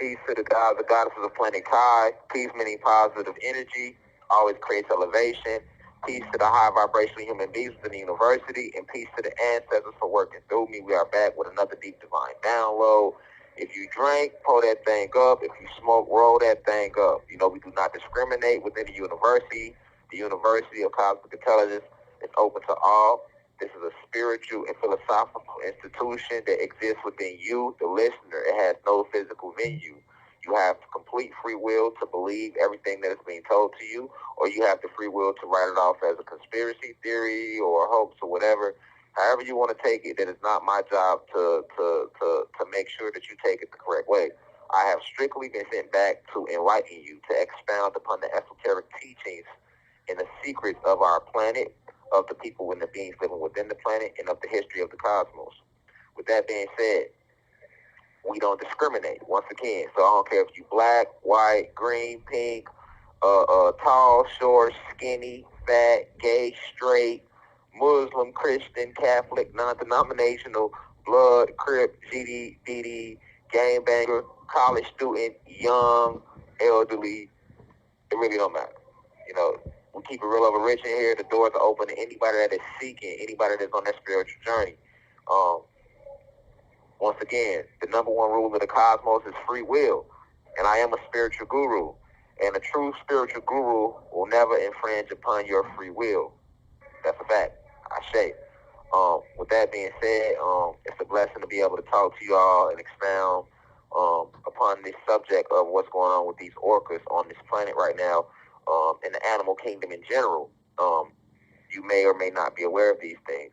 Peace to the gods and goddesses of planet Kai. Peace meaning positive energy, always creates elevation. Peace to the high vibrational human beings within the university, and peace to the ancestors for working through me. We are back with another deep divine download. If you drink, pull that thing up. If you smoke, roll that thing up. You know, we do not discriminate within the university. The University of Cosmic Intelligence is open to all. This is a spiritual and philosophical institution that exists within you, the listener. It has no physical venue. You have complete free will to believe everything that is being told to you, or you have the free will to write it off as a conspiracy theory or a hoax or whatever. However you want to take it, that is not my job to make sure that you take it the correct way. I have strictly been sent back to enlighten you, to expound upon the esoteric teachings and the secrets of our planet, of the people and the beings living within the planet, and of the history of the cosmos. With that being said, we don't discriminate, once again. So I don't care if you black, white, green, pink, tall, short, skinny, fat, gay, straight, Muslim, Christian, Catholic, non-denominational, blood, Crip, GD, BD, gangbanger, college student, young, elderly. It really don't matter. You know, we keep it real over rich in here. The doors are open to anybody that is seeking, anybody that's on that spiritual journey. Once again, the number one rule of the cosmos is free will. And I am a spiritual guru. And a true spiritual guru will never infringe upon your free will. That's a fact. Ashe. With that being said, it's a blessing to be able to talk to you all and expound upon this subject of what's going on with these orcas on this planet right now, in the animal kingdom in general. You may or may not be aware of these things.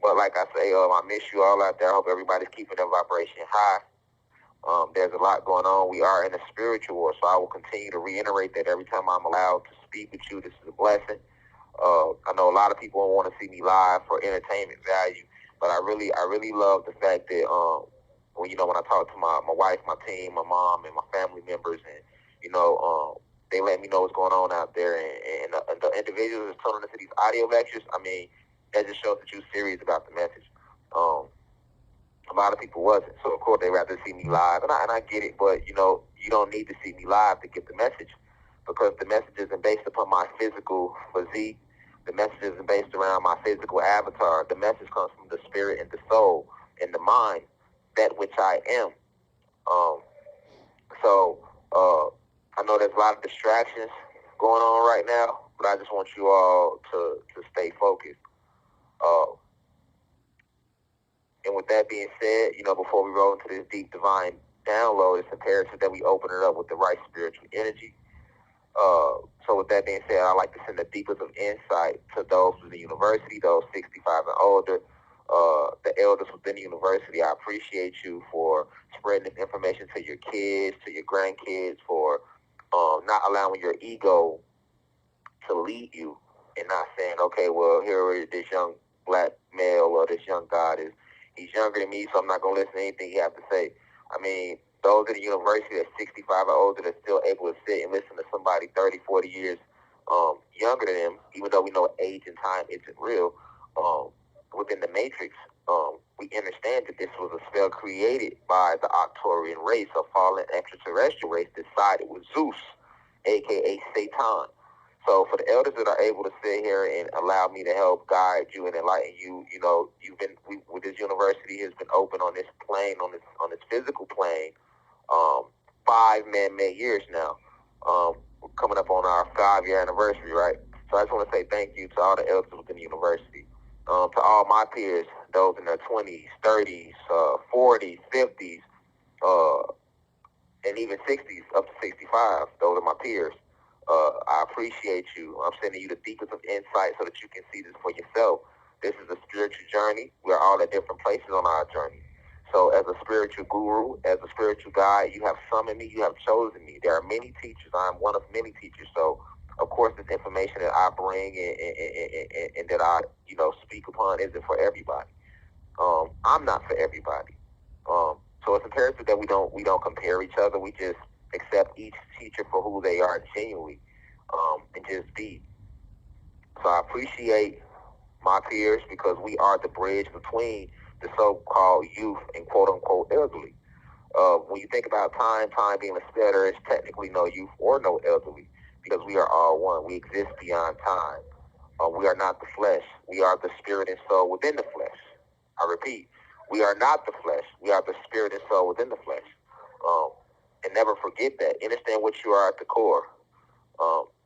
But like I say, I miss you all out there. I hope everybody's keeping their vibration high. There's a lot going on. We are in a spiritual war, so I will continue to reiterate that every time I'm allowed to speak with you. This is a blessing. I know a lot of people don't want to see me live for entertainment value, but I really love the fact that when I talk to my wife, my team, my mom, and my family members, and they let me know what's going on out there, and the individuals that's tuning into these audio lectures. I mean, that just shows that you're serious about the message. A lot of people wasn't, so of course they rather see me live, and I get it, but you don't need to see me live to get the message, because the message isn't based upon my physical physique. The message isn't based around my physical avatar. The message comes from the spirit and the soul and the mind, that which I am. I know there's a lot of distractions going on right now, but I just want you all to stay focused. And with that being said, before we roll into this deep divine download, it's imperative that we open it up with the right spiritual energy. So with that being said, I'd like to send the deepest of insight to those within the university, those 65 and older, the elders within the university. I appreciate you for spreading this information to your kids, to your grandkids, for not allowing your ego to lead you and not saying, okay, well, here is this young black male or this young god he's younger than me, so I'm not going to listen to anything he has to say. I mean, those in the university that's 65 or older that's still able to sit and listen to somebody 30, 40 years younger than them, even though we know age and time isn't real, within the matrix, we understand that this was a spell created by the Arcturian race, a fallen extraterrestrial race that sided with Zeus, a.k.a. Satan. So for the elders that are able to sit here and allow me to help guide you and enlighten you, with this university has been open on this plane, on this physical plane, 5 man-made years now. We're coming up on our 5-year anniversary, right? So I just want to say thank you to all the elders within the university, to all my peers, those in their 20s, 30s, 40s, 50s, and even 60s, up to 65. Those are my peers. I appreciate you. I'm sending you the deepest of insight so that you can see this for yourself. This is a spiritual journey. We're all at different places on our journey. So as a spiritual guru, as a spiritual guide, you have summoned me, you have chosen me. There are many teachers. I am one of many teachers. So, of course, this information that I bring and that I, speak upon isn't for everybody. I'm not for everybody. So it's imperative that we don't compare each other. We just accept each teacher for who they are genuinely, and just be. So I appreciate my peers, because we are the bridge between the so-called youth and quote-unquote elderly. when you think about time being a stutter, it's technically no youth or no elderly, because we are all one. We exist beyond time. We are not the flesh. We are the spirit and soul within the flesh. I repeat, we are not the flesh. We are the spirit and soul within the flesh. And never forget that. Understand what you are at the core.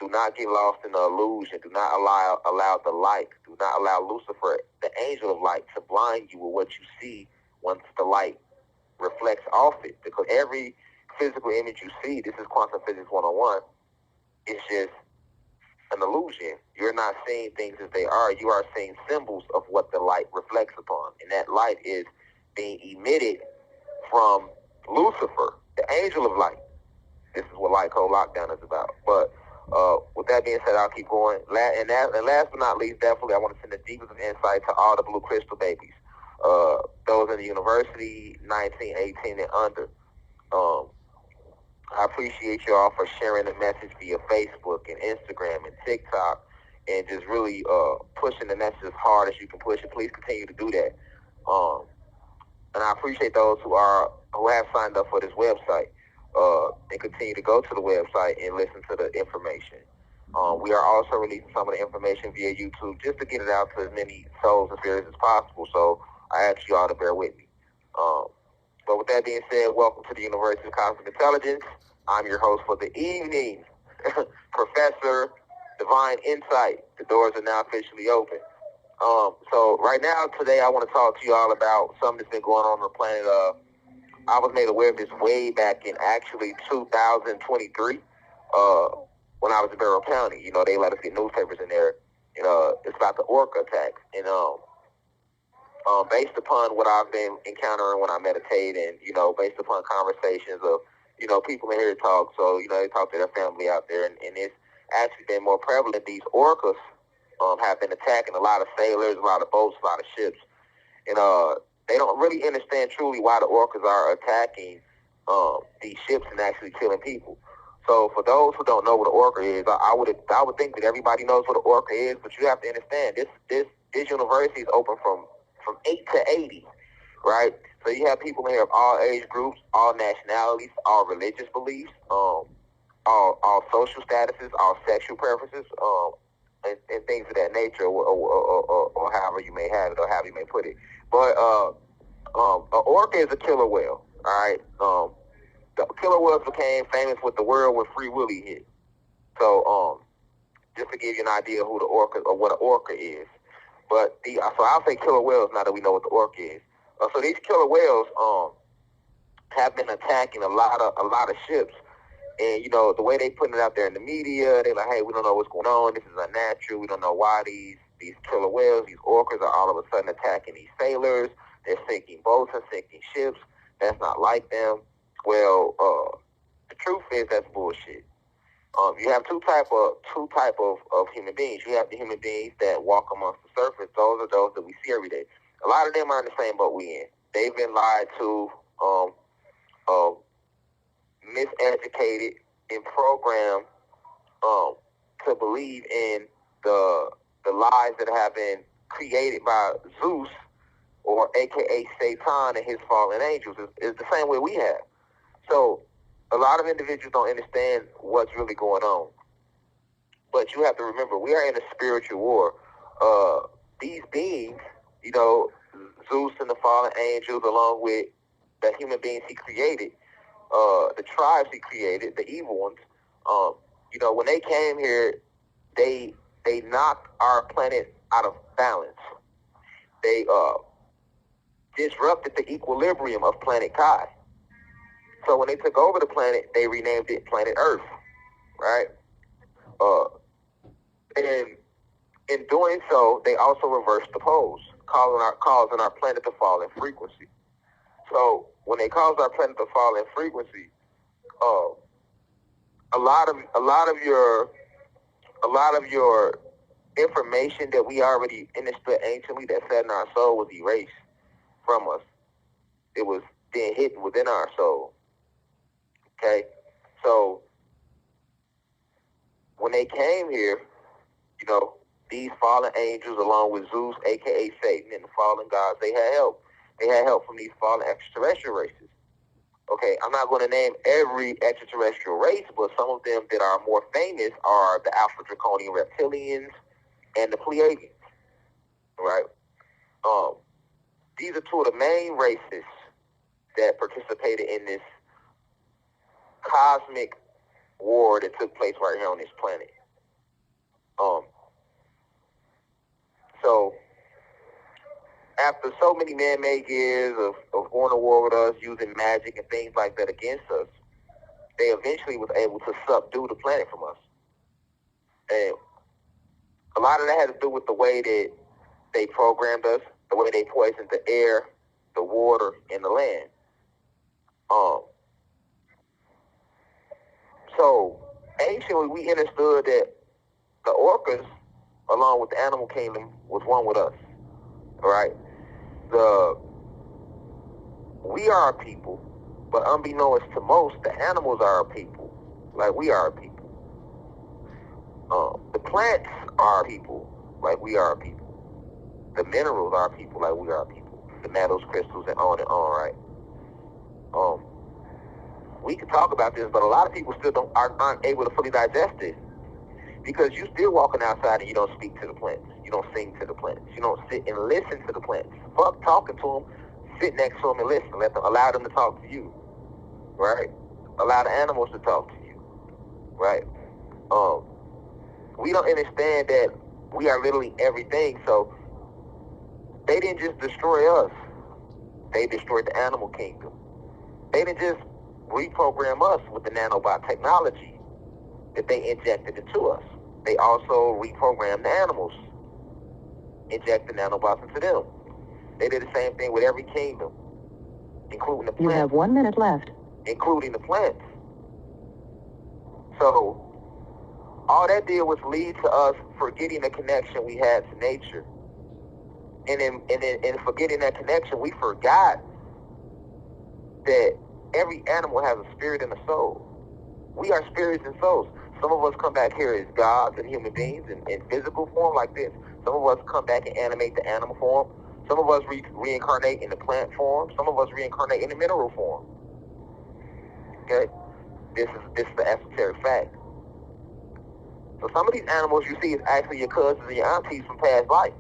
Do not get lost in the illusion. Do not allow the light. Do not allow Lucifer, the angel of light, to blind you with what you see once the light reflects off it. Because every physical image you see, this is quantum physics 101, it's just an illusion. You're not seeing things as they are. You are seeing symbols of what the light reflects upon. And that light is being emitted from Lucifer, the angel of light. This is what Light Code Lockdown is about. But with that being said, I'll keep going. And last but not least, definitely, I want to send the deepest of insight to all the Blue Crystal babies. Those in the university, 19, 18, and under. I appreciate you all for sharing the message via Facebook and Instagram and TikTok, and just really pushing the message as hard as you can push it. Please continue to do that. And I appreciate those who have signed up for this website, and continue to go to the website and listen to the information. We are also releasing some of the information via YouTube just to get it out to as many souls and spirits as possible. So I ask you all to bear with me. But with that being said, welcome to the University of Cosmic Intelligence. I'm your host for the evening, Professor Divine Insight. The doors are now officially open. So right now, today, I want to talk to you all about something that's been going on the planet. I was made aware of this way back in actually 2023, when I was in Barrow County. You know, they let us get newspapers in there. And it's about the Orca attacks. And based upon what I've been encountering when I meditate, and based upon conversations of people in here talk. So they talk to their family out there, and it's actually been more prevalent. These orcas have been attacking a lot of sailors, a lot of boats, a lot of ships, and they don't really understand truly why the orcas are attacking these ships and actually killing people. So for those who don't know what an orca is, I would think that everybody knows what an orca is, but you have to understand this university is open from 8 to 80, right? So you have people in here of all age groups, all nationalities, all religious beliefs, all social statuses, all sexual preferences, and things of that nature, or however you may have it, or however you may put it. But an orca is a killer whale, all right? The killer whales became famous with the world when Free Willy hit. So just to give you an idea of who the orca, or what an orca is. But so I'll say killer whales now that we know what the orca is. So these killer whales have been attacking a lot of ships. And, the way they putting it out there in the media, they're like, hey, we don't know what's going on. This is unnatural. We don't know why these killer whales, these orcas, are all of a sudden attacking these sailors. They're sinking boats and sinking ships. That's not like them. Well, the truth is that's bullshit. You have two type of human beings. You have the human beings that walk amongst the surface. Those are those that we see every day. A lot of them are in the same boat we in. They've been lied to, miseducated, and programmed to believe in the lies that have been created by Zeus, or AKA Satan, and his fallen angels. Is the same way we have. So a lot of individuals don't understand what's really going on. But you have to remember, we are in a spiritual war. These beings, Zeus and the fallen angels, along with the human beings he created, the tribes he created, the evil ones, when they came here, they knocked our planet out of balance. They disrupted the equilibrium of planet Kai. So when they took over the planet, they renamed it Planet Earth, right? And in doing so, they also reversed the poles, causing our planet to fall in frequency. So when they caused our planet to fall in frequency, a lot of your information that we already understood anciently that sat in our soul was erased from us. It was then hidden within our soul. Okay, so when they came here, these fallen angels, along with Zeus, aka Satan, and the fallen gods, they had help. They had help from these fallen extraterrestrial races. Okay, I'm not going to name every extraterrestrial race, but some of them that are more famous are the Alpha Draconian Reptilians and the Pleiadians, right? These are two of the main races that participated in this cosmic war that took place right here on this planet. So after so many man-made years of going to war with us, using magic and things like that against us, they eventually was able to subdue the planet from us. And a lot of that had to do with the way that they programmed us, the way they poisoned the air, the water, and the land. So anciently we understood that the orcas, along with the animal kingdom, was one with us. All right? We are our people, but unbeknownst to most, the animals are our people, like we are our people. The plants are our people, like we are our people. The minerals are our people, like we are our people. The metals, crystals, and on, right? We can talk about this, but a lot of people still aren't able to fully digest this, because you still walking outside and you don't speak to the plants. You don't sing to the plants. You don't sit and listen to the plants. Fuck talking to them. Sit next to them and listen. Allow them to talk to you, right? Allow the animals to talk to you, right? We don't understand that we are literally everything. So they didn't just destroy us. They destroyed the animal kingdom. They didn't just reprogram us with the nanobot technology that they injected into us. They also reprogrammed the animals, injected nanobots into them. They did the same thing with every kingdom, including the plants. You have 1 minute left. Including the plants. So all that did was lead to us forgetting the connection we had to nature. And in forgetting that connection, we forgot that every animal has a spirit and a soul. We are spirits and souls. Some of us come back here as gods and human beings in physical form like this. Some of us come back and animate the animal form. Some of us reincarnate in the plant form. Some of us reincarnate in the mineral form. Okay? This is the esoteric fact. So some of these animals you see is actually your cousins and your aunties from past life.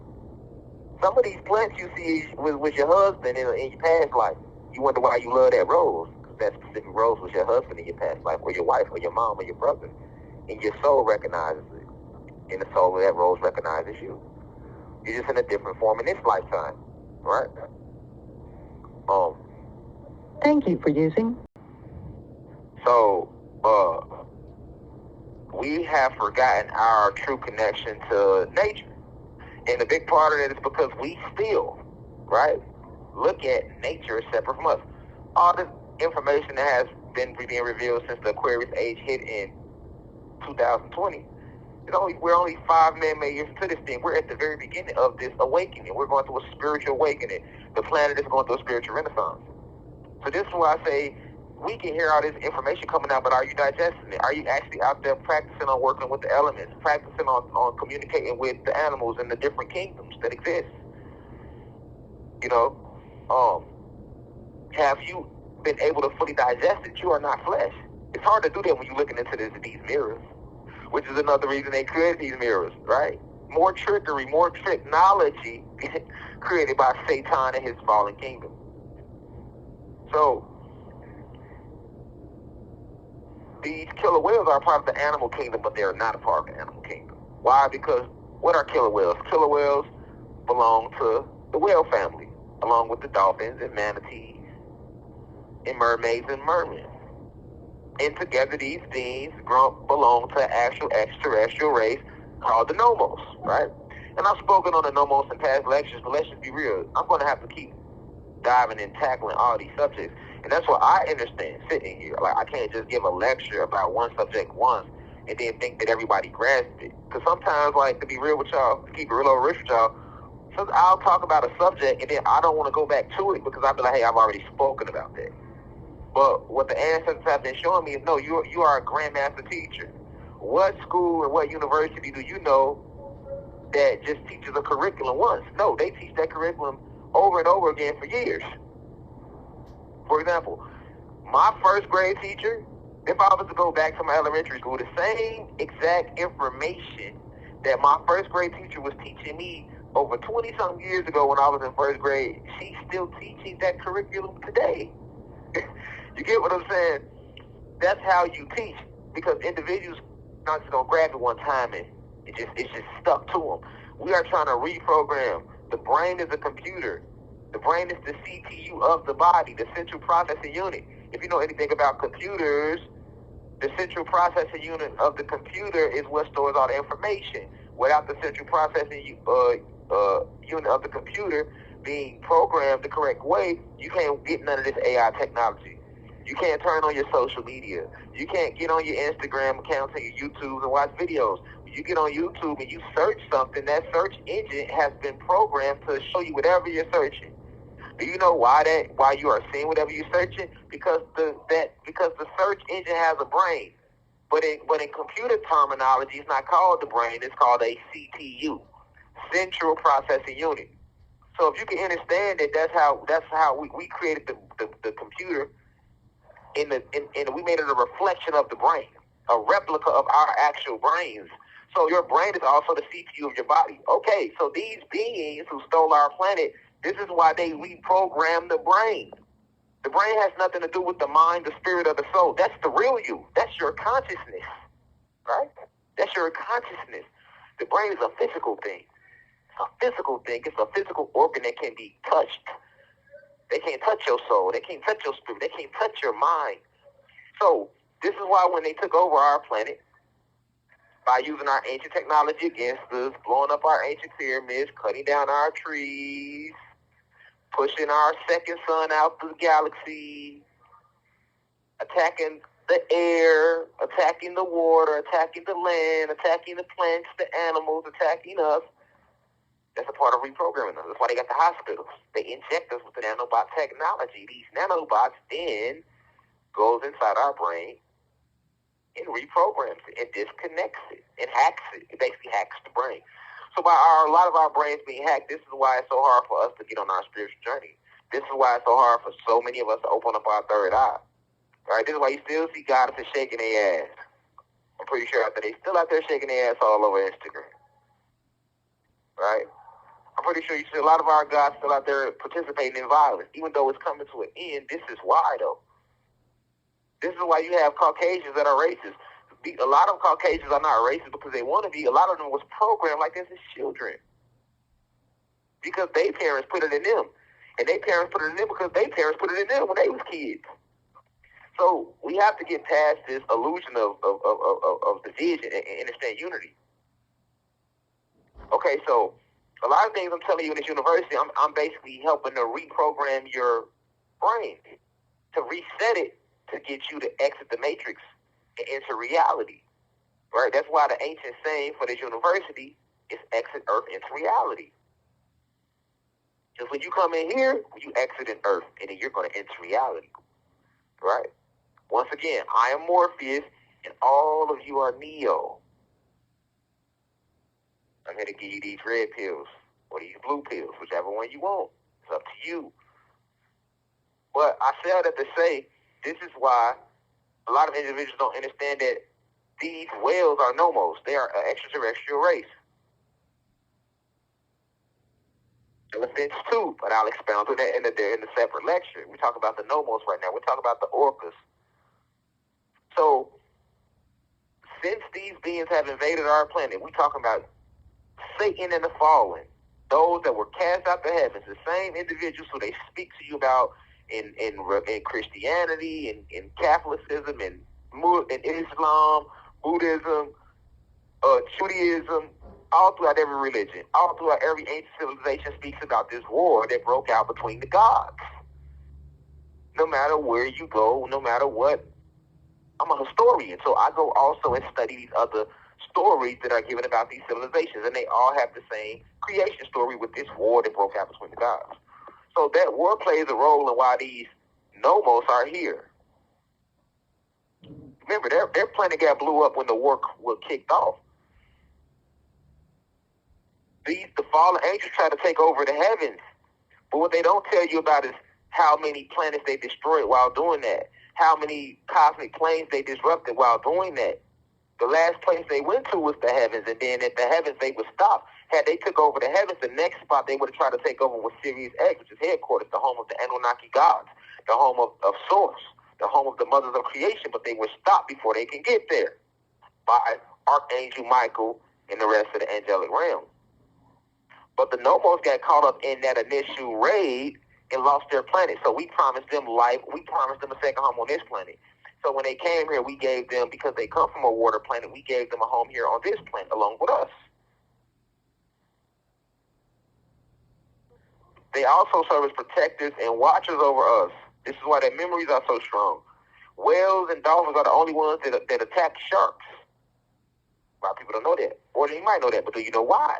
Some of these plants you see was your husband in your past life. You wonder why you love that rose. Because that specific rose was your husband in your past life, or your wife, or your mom, or your brother. And your soul recognizes it. And the soul of that rose recognizes you. You're just in a different form in this lifetime. Right? Thank you for using. So, we have forgotten our true connection to nature. And a big part of it is because we still, right, look at nature as separate from us. All this information that has been being revealed since the Aquarius age hit in 2020, we're only 5 man-made years into this thing. We're at the very beginning of this awakening. We're going through a spiritual awakening. The planet is going through a spiritual renaissance. So this is why I say we can hear all this information coming out, but are you digesting it? Are you actually out there practicing on working with the elements, practicing on communicating with the animals and the different kingdoms that exist? Have you been able to fully digest it? You are not flesh. It's hard to do that when you're looking into these mirrors, which is another reason they created these mirrors, right? More trickery, more technology created by Satan and his fallen kingdom. So these killer whales are part of the animal kingdom, but they are not a part of the animal kingdom. Why? Because what are killer whales? Killer whales belong to the whale family, along with the dolphins and manatees and mermaids and mermen. And together these beings belong to an actual extraterrestrial race called the Nomos, right? And I've spoken on the Nomos in past lectures, but let's just be real. I'm going to have to keep diving and tackling all these subjects. And that's what I understand sitting here. Like, I can't just give a lecture about one subject once and then think that everybody grasped it. Because sometimes, like, to be real with y'all, to keep it real over rich with y'all, so I'll talk about a subject and then I don't want to go back to it because I'll be like, hey, I've already spoken about that. But what the ancestors have been showing me is, no, you are a grandmaster teacher. What school and what university do you know that just teaches a curriculum once? No, they teach that curriculum over and over again for years. For example, My first grade teacher, if I was to go back to my elementary school, the same exact information that my first grade teacher was teaching me over 20-something years ago when I was in first grade, she's still teaching that curriculum today. You get what I'm saying? That's how you teach, because individuals not just gonna grab it one time and it's just stuck to them. We are trying to reprogram. The brain is a computer. The brain is the CPU of the body, the central processing unit. If you know anything about computers, the central processing unit of the computer is what stores all the information. Without the central processing unit of the computer being programmed the correct way, you can't get none of this AI technology. You can't turn on your social media. You can't get on your Instagram accounts and your YouTube and watch videos. When you get on YouTube and you search something, that search engine has been programmed to show you whatever you're searching. Do you know why you are seeing whatever you're searching? Because the search engine has a brain. But in computer terminology, it's not called the brain, it's called a CPU, central processing unit. So if you can understand that that's how we created the computer, and we made it a reflection of the brain, a replica of our actual brains. So your brain is also the CPU of your body. Okay, so these beings who stole our planet, this is why they reprogrammed the brain. The brain has nothing to do with the mind, the spirit, or the soul. That's the real you. That's your consciousness, right? That's your consciousness. The brain is a physical thing. It's a physical thing. It's a physical organ that can be touched. They can't touch your soul. They can't touch your spirit. They can't touch your mind. So this is why when they took over our planet, by using our ancient technology against us, blowing up our ancient pyramids, cutting down our trees, pushing our second sun out the galaxy, attacking the air, attacking the water, attacking the land, attacking the plants, the animals, attacking us. That's a part of reprogramming us. That's why they got the hospitals. They inject us with the nanobot technology. These nanobots then goes inside our brain and reprograms it and disconnects it and hacks it. It basically hacks the brain. So by a lot of our brains being hacked, this is why it's so hard for us to get on our spiritual journey. This is why it's so hard for so many of us to open up our third eye. Right? This is why you still see goddesses shaking their ass. I'm pretty sure after they still out there shaking their ass all over Instagram. Right? I'm pretty sure you see a lot of our gods still out there participating in violence, even though it's coming to an end. This is why, though. This is why you have Caucasians that are racist. A lot of Caucasians are not racist because they want to be. A lot of them was programmed like this as children because their parents put it in them. And their parents put it in them because their parents put it in them when they was kids. So we have to get past this illusion of division and understand unity. Okay, so a lot of things I'm telling you in this university, I'm basically helping to reprogram your brain, to reset it, to get you to exit the matrix and enter reality. Right? That's why the ancient saying for this university is exit Earth into reality. Because when you come in here, you exit in Earth, and then you're going to enter reality. Right? Once again, I am Morpheus, and all of you are Neo. I'm here to give you these red pills or these blue pills, whichever one you want. It's up to you. But I say all that to say, this is why a lot of individuals don't understand that these whales are nomos. They are an extraterrestrial race. Elephants too, but I'll expound on that in a separate lecture. We talk about the nomos right now. We're talking about the orcas. So, since these beings have invaded our planet, we're talking about Satan and the fallen, those that were cast out the heavens, the same individuals who they speak to you about in Christianity, in Catholicism, in Islam, Buddhism, Judaism, all throughout every religion, all throughout every ancient civilization speaks about this war that broke out between the gods. No matter where you go, no matter what, I'm a historian, so I go also and study these other stories that are given about these civilizations, and they all have the same creation story with this war that broke out between the gods. So that war plays a role in why these nomos are here. Remember, their planet got blew up when the war kicked off. The fallen angels try to take over the heavens, but what they don't tell you about is how many planets they destroyed while doing that. how many cosmic planes they disrupted while doing that. The last place they went to was the heavens, and then at the heavens they would stop. Had they took over the heavens, the next spot they would have tried to take over was Sirius X, which is headquarters, the home of the Anunnaki gods, the home of Source, the home of the mothers of creation, but they were stopped before they can get there by Archangel Michael and the rest of the angelic realm. But the Nomos got caught up in that initial raid and lost their planet. So we promised them life. We promised them a second home on this planet. So when they came here, we gave them, because they come from a water planet, we gave them a home here on this planet along with us. They also serve as protectors and watchers over us. This is why their memories are so strong. Whales and dolphins are the only ones that attack sharks. A lot of people don't know that. Or you might know that, but do you know why?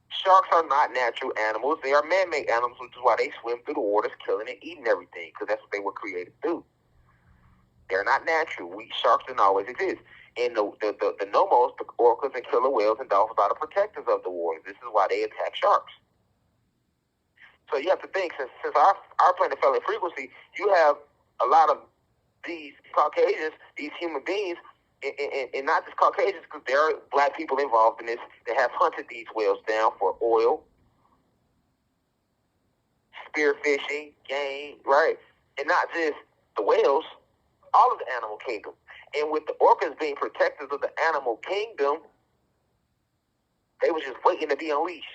Sharks are not natural animals. They are man-made animals, which is why they swim through the waters, killing and eating everything, because that's what they were created to do. They're not natural. Sharks didn't always exist. And the Nomos, the orcas and killer whales and dolphins are the protectors of the waters. This is why they attack sharks. So you have to think, since our planet fell in frequency, you have a lot of these Caucasians, these human beings, and not just Caucasians, because there are black people involved in this that have hunted these whales down for oil, spearfishing, game, right? And not just the whales, all of the animal kingdom. And with the orcas being protectors of the animal kingdom, they were just waiting to be unleashed.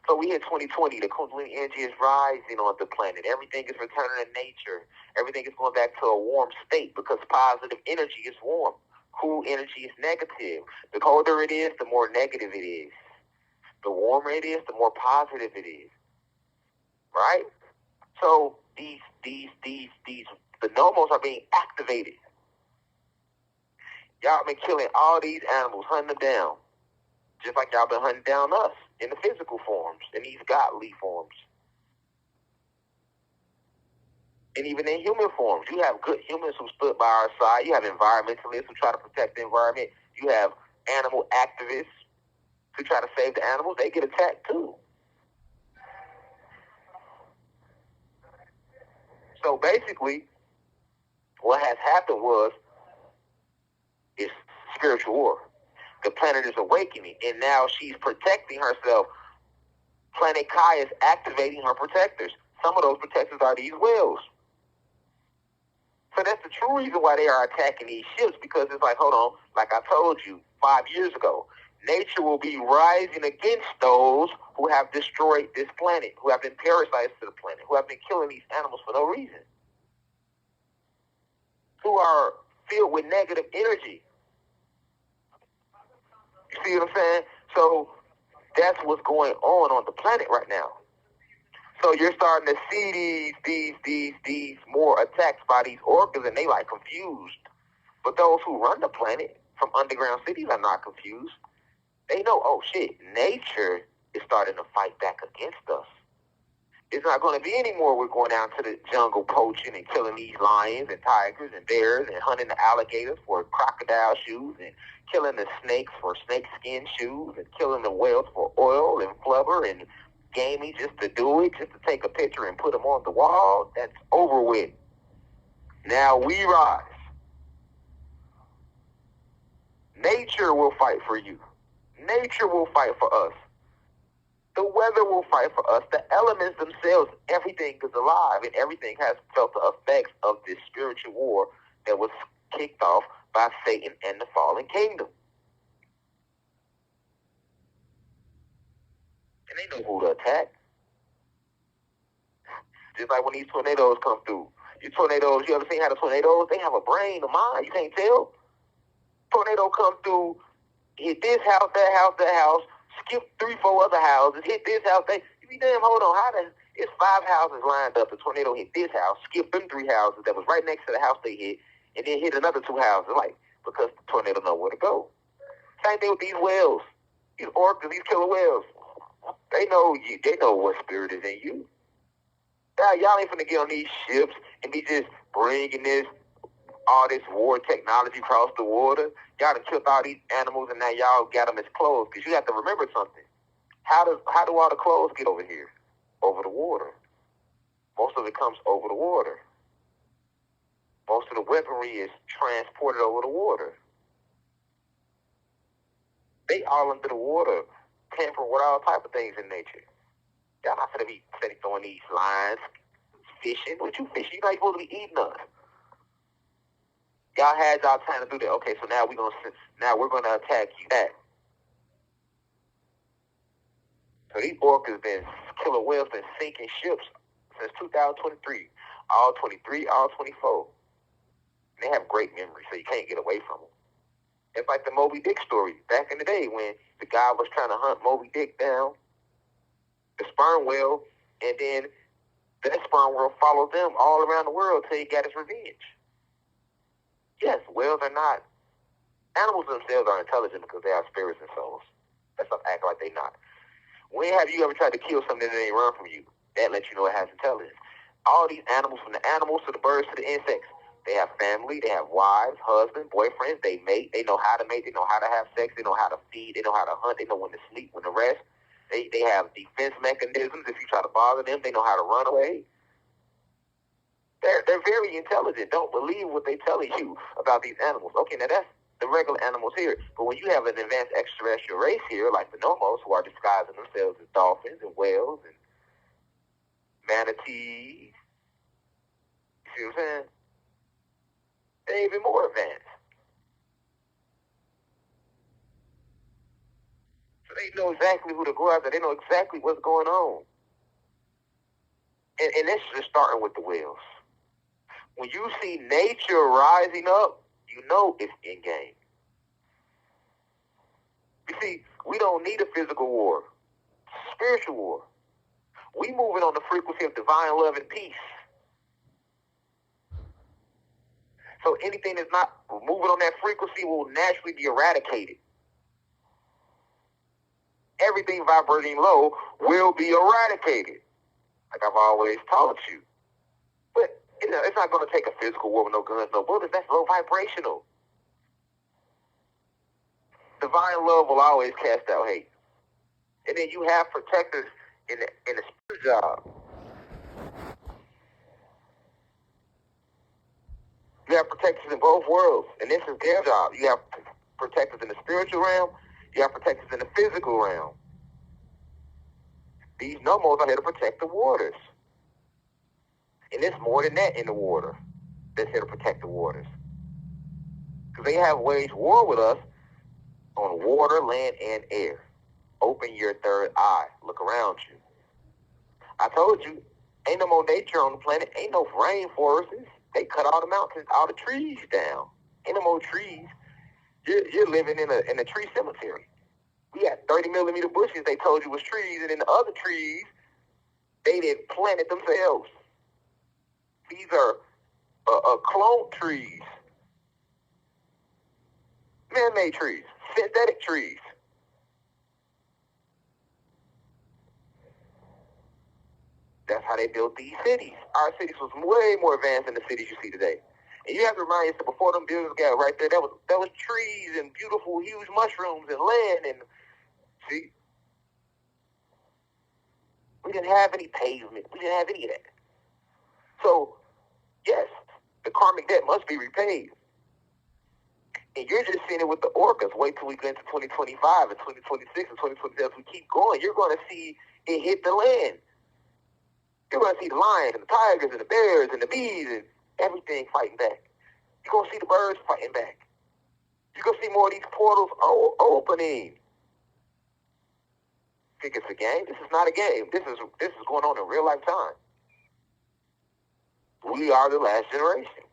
So we hit 2020, the Kundalini energy is rising on the planet. Everything is returning to nature. Everything is going back to a warm state, because positive energy is warm. Cool energy is negative. The colder it is, the more negative it is. The warmer it is, the more positive it is. Right? So the Nomos are being activated. Y'all been killing all these animals, hunting them down. Just like y'all been hunting down us in the physical forms, in these godly forms. And even in human forms. You have good humans who stood by our side. You have environmentalists who try to protect the environment. You have animal activists who try to save the animals. They get attacked too. So basically, what has happened is spiritual war. The planet is awakening, and now she's protecting herself. Planet Kai is activating her protectors. Some of those protectors are these whales. So that's the true reason why they are attacking these ships, because it's like, hold on, like I told you 5 years ago, nature will be rising against those who have destroyed this planet, who have been parasites to the planet, who have been killing these animals for no reason, who are filled with negative energy. You see what I'm saying? So that's what's going on the planet right now. So you're starting to see these more attacks by these orcas, and they like confused. But those who run the planet from underground cities are not confused. They know, oh shit, nature is starting to fight back against us. It's not going to be anymore. We're going down to the jungle poaching and killing these lions and tigers and bears and hunting the alligators for crocodile shoes and killing the snakes for snake skin shoes and killing the whales for oil and flubber and gaming just to do it, just to take a picture and put them on the wall. That's over with. Now we rise. Nature will fight for you. Nature will fight for us. The weather will fight for us. The elements themselves, everything is alive, and everything has felt the effects of this spiritual war that was kicked off by Satan and the fallen kingdom. And they know who to attack. Just like when these tornadoes come through. These tornadoes, you ever seen how the tornadoes, they have a brain, a mind, you can't tell. Tornado come through, hit this house, that house, skip 3-4 other houses, hit this house, you be damn, hold on, it's 5 houses lined up, the tornado hit this house, skip them 3 houses that was right next to the house they hit, and then hit another 2 houses, like, because the tornado know where to go. Same thing with these whales, these orcas, these killer whales. They know you, they know what spirit is in you. Now, y'all ain't finna get on these ships and be just bringing all this war technology across the water. Y'all done killed all these animals, and now y'all got them as clothes. Because you have to remember something. How do all the clothes get over here? Over the water. Most of it comes over the water. weaponry is transported over the water. They all under the water, tampering with all type of things in nature. Y'all not gonna be throwing these lines, fishing. What you fishing? You're not supposed to be eating us. Y'all had y'all time to do that. Okay, so now we're gonna attack you back. So these orcas been killer whales been sinking ships since 2023. All 23, all 24. And they have great memory, so you can't get away from them. It's like the Moby Dick story back in the day when the guy was trying to hunt Moby Dick down, the sperm whale, and then that sperm whale followed them all around the world till he got his revenge. Yes, whales are not. Animals themselves are intelligent because they have spirits and souls. Let's not act like they're not. When have you ever tried to kill something that ain't run from you? That lets you know it has intelligence. All these animals, from the animals to the birds to the insects, they have family, they have wives, husbands, boyfriends, they mate, they know how to mate, they know how to have sex, they know how to feed, they know how to hunt, they know when to sleep, when to rest. They have defense mechanisms. If you try to bother them, they know how to run away. They're very intelligent. Don't believe what they're telling you about these animals. Okay, now that's the regular animals here. But when you have an advanced extraterrestrial race here, like the Nomos, who are disguising themselves as dolphins and whales and manatees, you see what I'm saying? They're even more advanced. So they know exactly who to go after. They know exactly what's going on. And this is just starting with the whales. When you see nature rising up, you know it's in game. You see, we don't need a physical war. It's a spiritual war. We moving on the frequency of divine love and peace. So anything that's not moving on that frequency will naturally be eradicated. Everything vibrating low will be eradicated, like I've always taught you. But it's not going to take a physical war with no guns, no bullets. That's low vibrational. Divine love will always cast out hate. And then you have protectors in the spirit job. You have protectors in both worlds, and this is their job. You have protectors in the spiritual realm. You have protectors in the physical realm. These nomos are here to protect the waters. And there's more than that in the water that's here to protect the waters. Because they have waged war with us on water, land, and air. Open your third eye. Look around you. I told you, ain't no more nature on the planet. Ain't no rainforests. They cut all the mountains, all the trees down. Ain't no more trees. You're living in a tree cemetery. We got 30 millimeter bushes they told you was trees, and then the other trees, they did planted themselves. These are clone trees. Man-made trees. Synthetic trees. That's how they built these cities. Our cities was way more advanced than the cities you see today. And you have to remind yourself, before them buildings got right there, that was trees and beautiful, huge mushrooms and land. And see, we didn't have any pavement. We didn't have any of that. So, yes, the karmic debt must be repaid. And you're just seeing it with the orcas. Wait till we get into 2025 and 2026 and 2027. As we keep going, you're going to see it hit the land. You're going to see the lions and the tigers and the bears and the bees and everything fighting back. You're going to see the birds fighting back. You're going to see more of these portals opening. Think it's a game? This is not a game. This is going on in real life time. We are the last generation.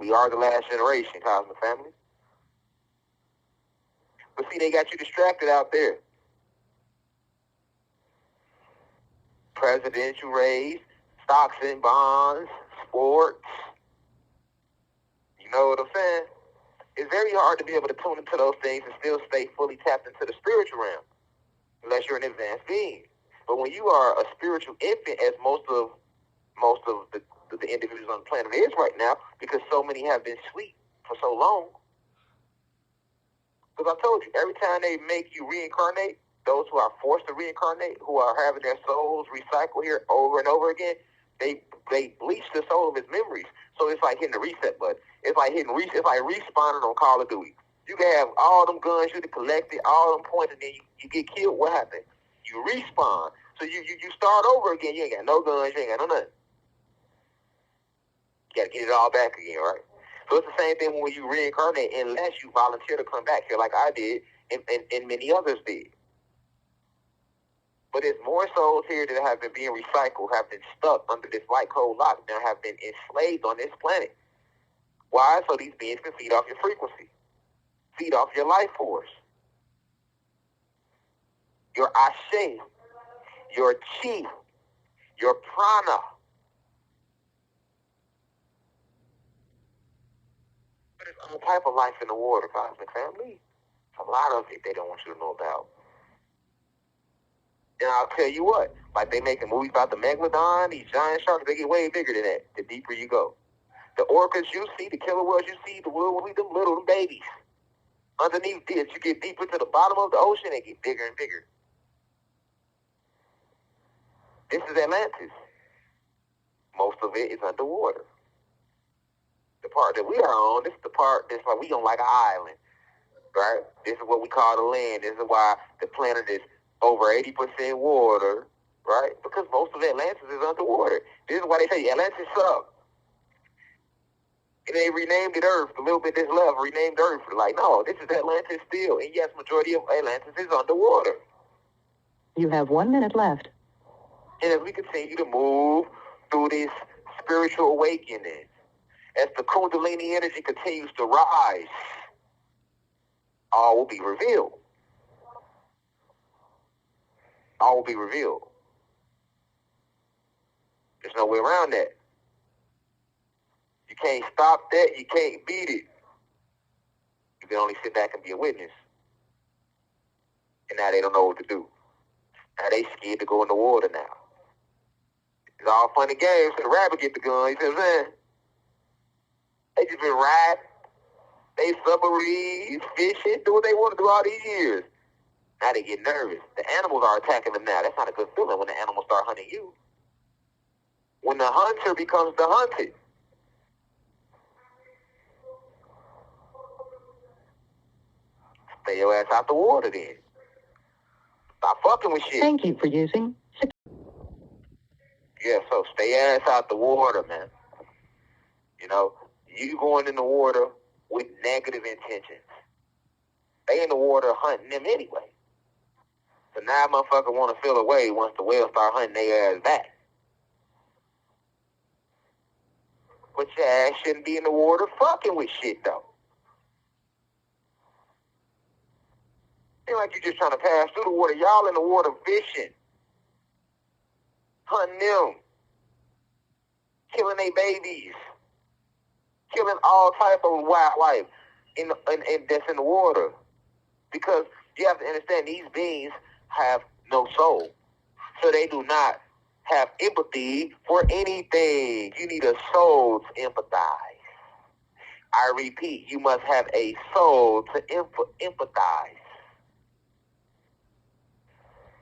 We are the last generation, Cosmic Family. But see, they got you distracted out there. Presidential race, stocks and bonds, sports. You know what I'm saying? It's very hard to be able to tune into those things and still stay fully tapped into the spiritual realm, unless you're an advanced being. But when you are a spiritual infant, as most of the individuals on the planet is right now, because so many have been asleep for so long. Because I told you, every time they make you reincarnate, those who are forced to reincarnate, who are having their souls recycle here over and over again, they bleach the soul of its memories. So it's like hitting the reset button. It's like it's like respawning on Call of Duty. You can have all them guns you collected, all them points, and then you get killed. What happened? You respawn. So you start over again. You ain't got no guns. You ain't got no nothing. You got to get it all back again, right? So it's the same thing when you reincarnate, unless you volunteer to come back here like I did and many others did. But there's more souls here that have been being recycled, have been stuck under this light code lock, and have been enslaved on this planet. Why? So these beings can feed off your frequency, feed off your life force, your ashe, your chi, your prana. But there's all type of life in the water, cosmic family. A lot of it they don't want you to know about. And I'll tell you what, like they making movies about the megalodon, these giant sharks, they get way bigger than that the deeper you go. The orcas you see, the killer whales you see, the little babies. Underneath this, you get deeper to the bottom of the ocean, they get bigger and bigger. This is Atlantis. Most of it is underwater. The part that we are on, this is the part that's like we on like an island, right? This is what we call the land. This is why the planet is over 80% water, right? Because most of Atlantis is underwater. This is why they say Atlantis sucks. And they renamed it Earth. A little bit that's left renamed Earth. Like, no, this is Atlantis still. And yes, majority of Atlantis is underwater. You have 1 minute left. And as we continue to move through this spiritual awakening, as the Kundalini energy continues to rise, all will be revealed. All will be revealed. There's no way around that. You can't stop that. You can't beat it. You can only sit back and be a witness. And now they don't know what to do. Now they scared to go in the water now. It's all fun and games. So the rabbit get the gun. You see what I'm saying? They just been riding. They submarines, fishing, do what they want to do all these years. Now they get nervous. The animals are attacking them now. That's not a good feeling when the animals start hunting you. When the hunter becomes the hunted. Stay your ass out the water then. Stop fucking with shit. Thank you for using. Yeah, so stay your ass out the water, man. You know, you going in the water with negative intentions. They in the water hunting them anyway. So now motherfucker want to feel away once the whales start hunting their ass back. But your ass shouldn't be in the water fucking with shit, though. Ain't like you just trying to pass through the water. Y'all in the water fishing. Hunting them. Killing their babies. Killing all type of wildlife in that's in the water. Because you have to understand these beings have no soul. So they do not have empathy for anything. You need a soul to empathize. I repeat, you must have a soul to empathize.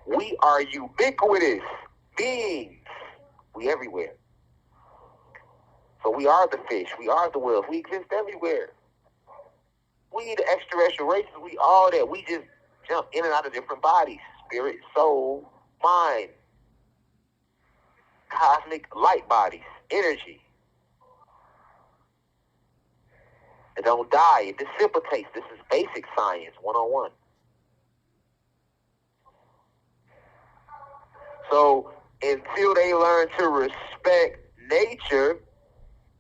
We are ubiquitous beings. We everywhere. So we are the fish. We are the whales. We exist everywhere. We the extraterrestrial races. We all that. We just jump in and out of different bodies. Spirit, soul, mind. Cosmic light bodies. Energy. It don't die. It dissipates. This is basic science 101. So until they learn to respect nature,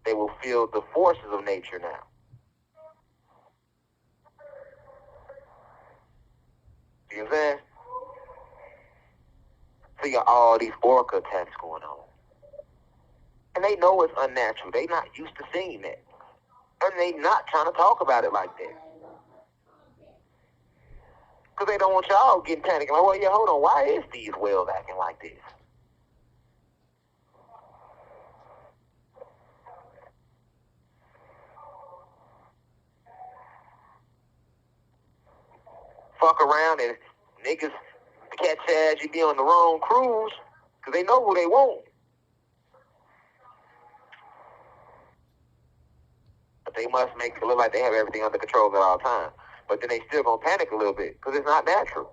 they will feel the forces of nature now. See what I'm saying? So you got all these Orca attacks going on. And they know it's unnatural. They not used to seeing that. And they not trying to talk about it like that. Because they don't want y'all getting panicked. Like, well, yeah, hold on. Why is these whales acting like this? Fuck around and niggas catch ass, you be on the wrong cruise, because they know who they want. But they must make it look like they have everything under control at all times. But then they still gonna panic a little bit, because it's not natural.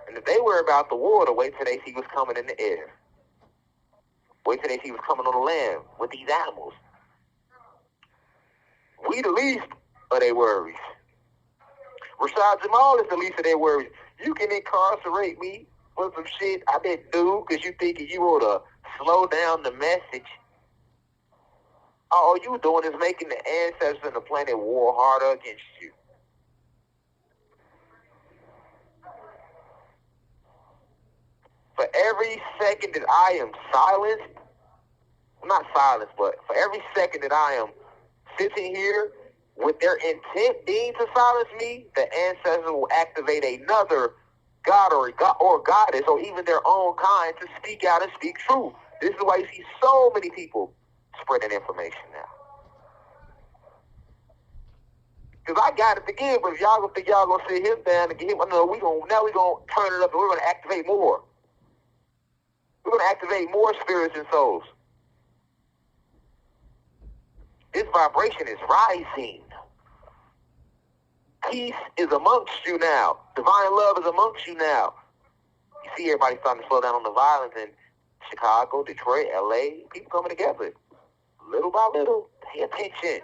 And if they worry about the water, wait till they see what's coming in the air. Wait till they see what's coming on the land with these animals. We the least of their worries. Rashad Jamal is the least of their worries. You can incarcerate me for some shit I didn't do because you thinking you ought to slow down the message. All you doing is making the ancestors and the planet war harder against you. For every second that I am silenced, not silenced, but for every second that I am sitting here with their intent being to silence me, the ancestors will activate another god or goddess or even their own kind to speak out and speak truth. This is why you see so many people spreading information now. Because I got it to give, but if y'all gonna think y'all gonna sit him down and get him, no, we gonna turn it up and we're gonna activate more. We're gonna activate more spirits and souls. This vibration is rising. Peace is amongst you now. Divine love is amongst you now. You see everybody starting to slow down on the violence in Chicago, Detroit, LA. People coming together. Little by little. Pay attention.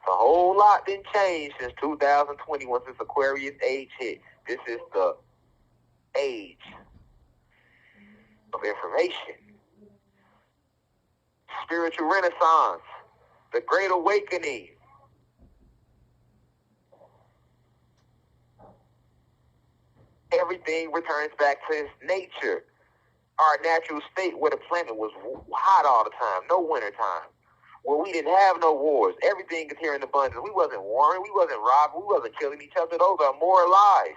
A whole lot didn't change since 2020 once this Aquarius age hit. This is the age of information. Spiritual renaissance. The Great Awakening. Everything returns back to its nature. Our natural state where the planet was hot all the time. No winter time. Where we didn't have no wars. Everything is here in abundance. We wasn't warring. We wasn't robbing. We wasn't killing each other. Those are moral lies.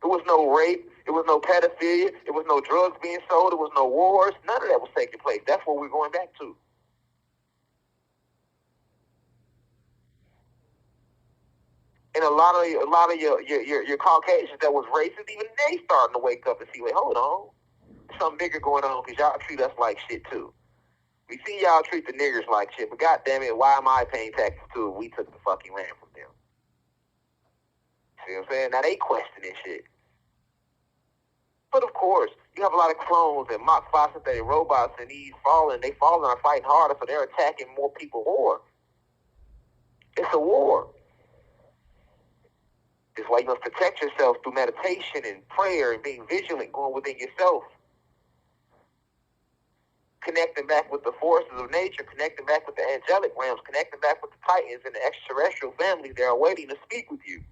There was no rape. There was no pedophilia. There was no drugs being sold. There was no wars. None of that was taking place. That's what we're going back to. And a lot of your Caucasians that was racist, even they starting to wake up and see, wait, hold on. There's something bigger going on because y'all treat us like shit too. We see y'all treat the niggers like shit, but goddamn it, why am I paying taxes too if we took the fucking land from them? See what I'm saying? Now they questioning shit. But of course, you have a lot of clones and mock synthetic robots and they falling are fighting harder, so they're attacking more people more. It's a war. It's why you must protect yourself through meditation and prayer and being vigilant, going within yourself. Connecting back with the forces of nature, connecting back with the angelic realms, connecting back with the titans and the extraterrestrial families. They are waiting to speak with you.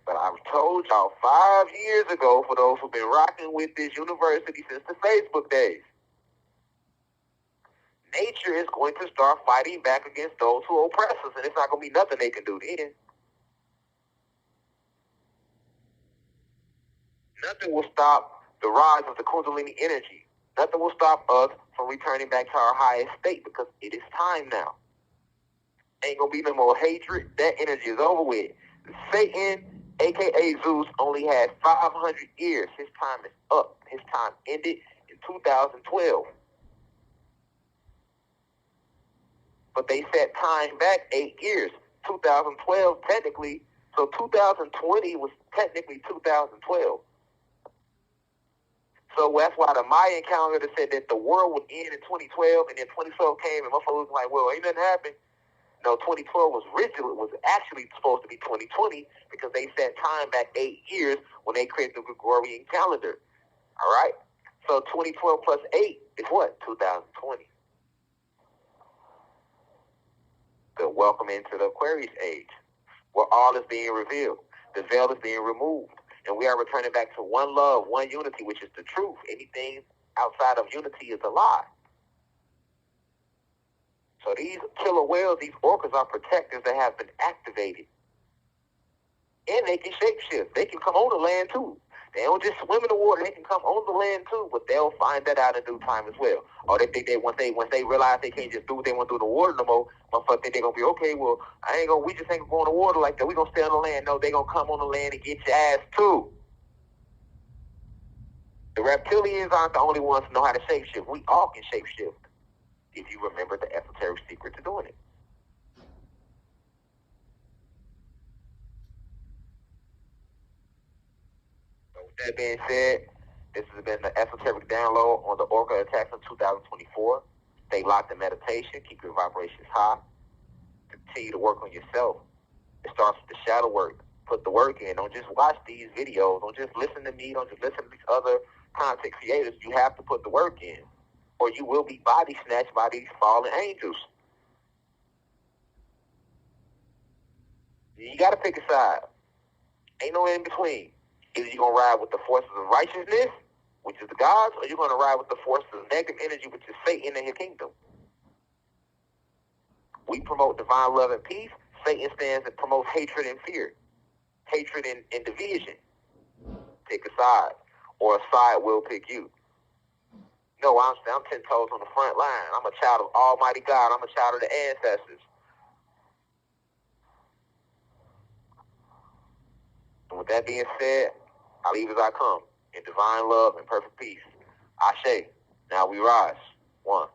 But I've told y'all 5 years ago, for those who've been rocking with this university since the Facebook days, nature is going to start fighting back against those who oppress us, and it's not going to be nothing they can do then. Nothing will stop the rise of the Kundalini energy. Nothing will stop us from returning back to our highest state because it is time now. Ain't going to be no more hatred. That energy is over with. Satan, a.k.a. Zeus, only had 500 years. His time is up. His time ended in 2012. But they set time back 8 years. 2012 technically, so 2020 was technically 2012. So that's why the Mayan calendar said that the world would end in 2012, and then 2012 came, and motherfuckers was like, well, ain't nothing happened. No, 2012 was actually supposed to be 2020 because they set time back 8 years when they created the Gregorian calendar. All right? So 2012 plus 8 is what? 2020. The welcome into the Aquarius age, where all is being revealed. The veil is being removed. And we are returning back to one love, one unity, which is the truth. Anything outside of unity is a lie. So these killer whales, these orcas are protectors that have been activated. And they can shapeshift. They can come on the land too. They don't just swim in the water. They can come on the land too, but they'll find that out in due time as well. Or they think that once they realize they can't just do what they want to do in the water no more, motherfuckers think they're gonna be okay. Well, we just ain't gonna go in the water like that. We gonna stay on the land. No, they gonna come on the land and get your ass too. The reptilians aren't the only ones who know how to shapeshift. We all can shapeshift if you remember the esoteric secret to doing it. So with that being said, this has been the Esoteric Download on the Orca attacks in 2024. Stay locked in meditation. Keep your vibrations high. Continue to work on yourself. It starts with the shadow work. Put the work in. Don't just watch these videos. Don't just listen to me. Don't just listen to these other content creators. You have to put the work in, or you will be body snatched by these fallen angels. You got to pick a side. Ain't no in between. Either you're going to ride with the forces of righteousness, which is the gods, or you're going to ride with the forces of negative energy, which is Satan and his kingdom. We promote divine love and peace. Satan stands and promotes hatred and fear. Hatred and division. Pick a side, or a side will pick you. No, I'm 10 toes on the front line. I'm a child of Almighty God. I'm a child of the ancestors. And with that being said, I leave as I come, in divine love and perfect peace. Ashe. Now we rise. One.